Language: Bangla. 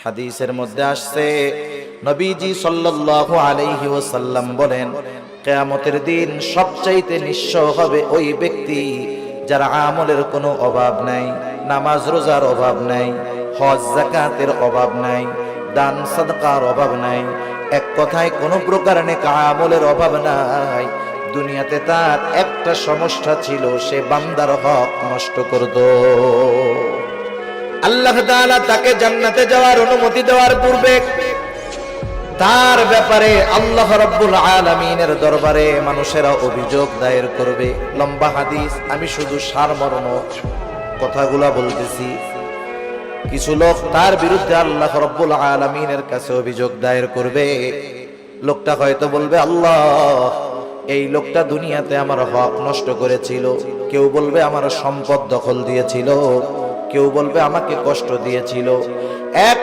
হাদিসের মধ্যে আসছে, নবীজি সাল্লাল্লাহু আলাইহি ওয়াসাল্লাম বলেন, কিয়ামতের দিন সবচাইতে নিঃস্ব হবে ওই ব্যক্তি যার আমলের কোনো অভাব নাই, নামাজ রোজার অভাব নাই, হজ যাকাতের অভাব নাই, দান সাদকার অভাব নাই, এক কথায় কোনো প্রকার নেক আমলের অভাব নাই। দুনিয়াতে তার একটা সমস্যা ছিল, সে বান্দার হক নষ্ট করত। আল্লাহ তাআলা তাকে জান্নাতে যাওয়ার অনুমতি দেওয়ার পূর্বে তার ব্যাপারে আল্লাহ রাব্বুল আলামিনের দরবারে মানুষেরা অভিযোগ দায়ের করবে। লম্বা হাদিস, আমি শুধু সারমর্ম কথাগুলা বলতেছি। কিছু লোক তার বিরুদ্ধে আল্লাহ রাব্বুল আলামিনের কাছে অভিযোগ দায়ের করবে। লোকটা হয়তো বলবে, আল্লাহ, এই লোকটা দুনিয়াতে আমার হক নষ্ট করেছিল। কেউ বলবে আমার সম্পদ দখল দিয়েছিল, কেউ বলবে আমাকে কষ্ট দিয়েছিল। এক